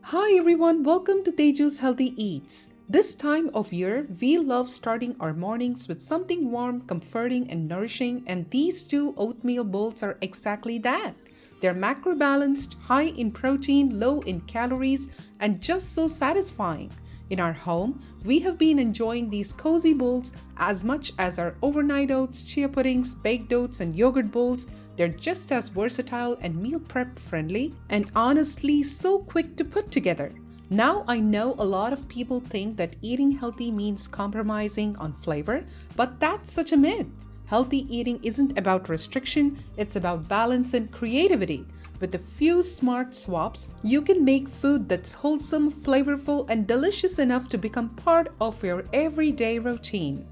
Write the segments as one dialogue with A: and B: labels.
A: Hi everyone, welcome to Teju's Healthy Eats. This time of year, we love starting our mornings with something warm, comforting, and nourishing, and these two oatmeal bowls are exactly that. They're macro balanced, high in protein, low in calories, and just so satisfying. In our home, we have been enjoying these cozy bowls as much as our overnight oats, chia puddings, baked oats, and yogurt bowls. They're just as versatile and meal prep friendly, and honestly so quick to put together. Now I know a lot of people think that eating healthy means compromising on flavor, but that's such a myth. Healthy eating isn't about restriction, it's about balance and creativity. With a few smart swaps, you can make food that's wholesome, flavorful, and delicious enough to become part of your everyday routine.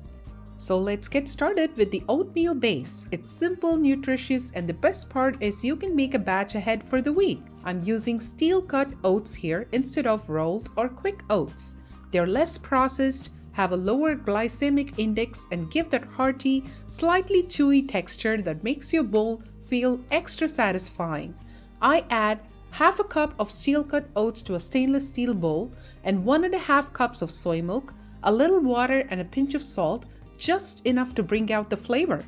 A: So let's get started with the oatmeal base. It's simple, nutritious, and the best part is you can make a batch ahead for the week. I'm using steel cut oats here instead of rolled or quick oats. They're less processed, have a lower glycemic index, and give that hearty, slightly chewy texture that makes your bowl feel extra satisfying. I add half a cup of steel cut oats to a stainless steel bowl and 1.5 cups of soy milk, a little water, and a pinch of salt, just enough to bring out the flavor.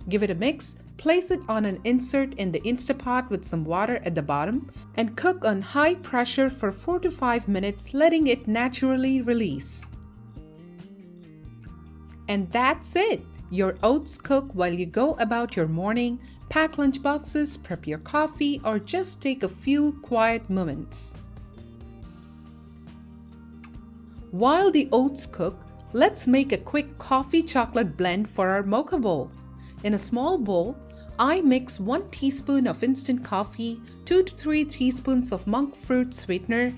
A: Give it a mix, place it on an insert in the Instapot with some water at the bottom, and cook on high pressure for 4 to 5 minutes, letting it naturally release. And that's it! Your oats cook while you go about your morning, pack lunch boxes, prep your coffee, or just take a few quiet moments. While the oats cook, let's make a quick coffee chocolate blend for our Mocha bowl. In a small bowl, I mix 1 teaspoon of instant coffee, 2 to 3 teaspoons of monk fruit sweetener,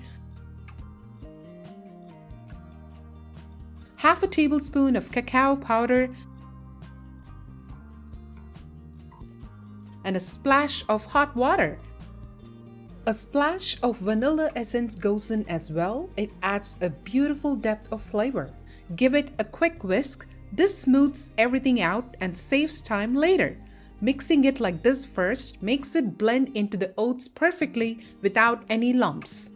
A: half a tablespoon of cacao powder, and a splash of hot water. A splash of vanilla essence goes in as well. It adds a beautiful depth of flavor. Give it a quick whisk. This smooths everything out and saves time later. Mixing it like this first makes it blend into the oats perfectly without any lumps.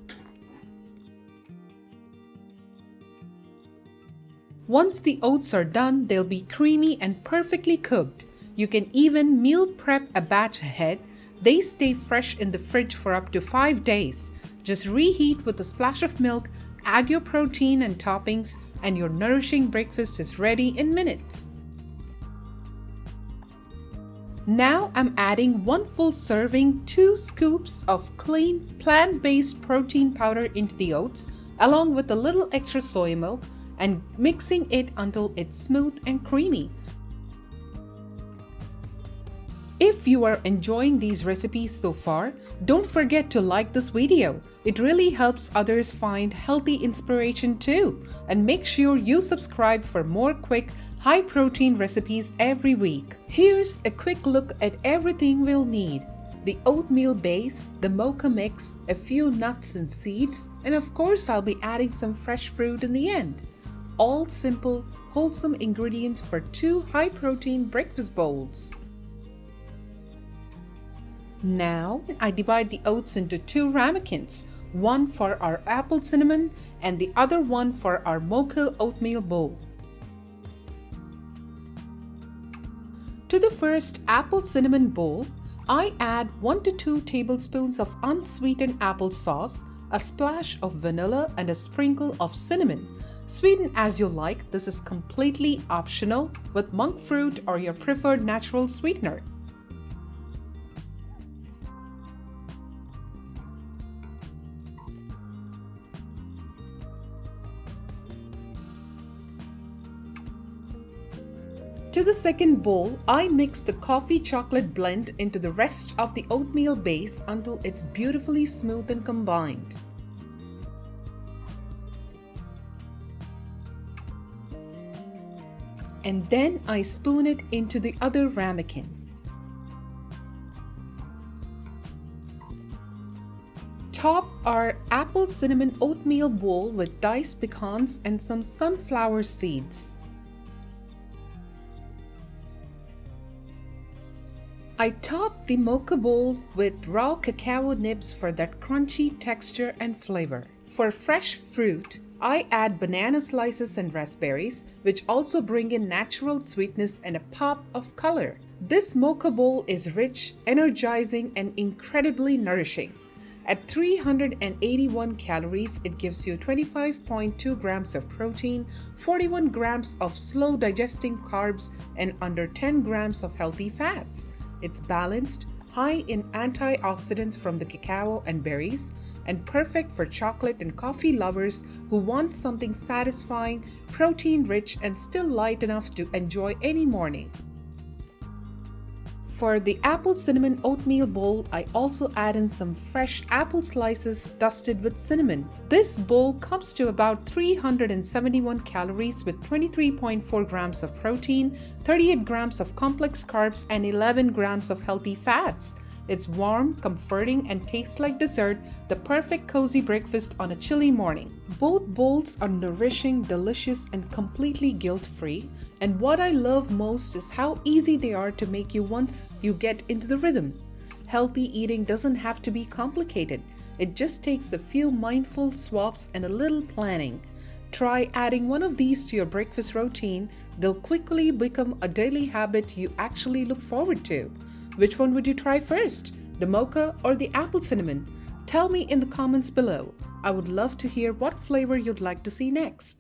A: Once the oats are done, they'll be creamy and perfectly cooked. You can even meal prep a batch ahead. They stay fresh in the fridge for up to 5 days. Just reheat with a splash of milk, add your protein and toppings, and your nourishing breakfast is ready in minutes. Now I'm adding 1 full serving, 2 scoops of clean plant-based protein powder into the oats, along with a little extra soy milk, and mixing it until it's smooth and creamy. If you are enjoying these recipes so far, don't forget to like this video. It really helps others find healthy inspiration too. And make sure you subscribe for more quick, high-protein recipes every week. Here's a quick look at everything we'll need. The oatmeal base, the mocha mix, a few nuts and seeds, and of course I'll be adding some fresh fruit in the end. All simple, wholesome ingredients for 2 high-protein breakfast bowls. Now, I divide the oats into 2 ramekins, one for our apple cinnamon and the other one for our mocha oatmeal bowl. To the first apple cinnamon bowl, I add 1 to 2 tablespoons of unsweetened applesauce, a splash of vanilla, and a sprinkle of cinnamon. Sweeten as you like, this is completely optional with monk fruit or your preferred natural sweetener. To the second bowl, I mix the coffee chocolate blend into the rest of the oatmeal base until it's beautifully smooth and combined. And then I spoon it into the other ramekin. Top our apple cinnamon oatmeal bowl with diced pecans and some sunflower seeds. I top the Mocha bowl with raw cacao nibs for that crunchy texture and flavor. For fresh fruit, I add banana slices and raspberries, which also bring in natural sweetness and a pop of color. This Mocha bowl is rich, energizing, and incredibly nourishing. At 381 calories, it gives you 25.2 grams of protein, 41 grams of slow digesting carbs, and under 10 grams of healthy fats. It's balanced, high in antioxidants from the cacao and berries, and perfect for chocolate and coffee lovers who want something satisfying, protein-rich, and still light enough to enjoy any morning. For the apple cinnamon oatmeal bowl, I also add in some fresh apple slices dusted with cinnamon. This bowl comes to about 371 calories with 23.4 grams of protein, 38 grams of complex carbs, and 11 grams of healthy fats. It's warm, comforting, and tastes like dessert, the perfect cozy breakfast on a chilly morning. Both bowls are nourishing, delicious, and completely guilt-free. And what I love most is how easy they are to make you once you get into the rhythm. Healthy eating doesn't have to be complicated. It just takes a few mindful swaps and a little planning. Try adding one of these to your breakfast routine. They'll quickly become a daily habit you actually look forward to. Which one would you try first? The mocha or the apple cinnamon? Tell me in the comments below. I would love to hear what flavor you'd like to see next.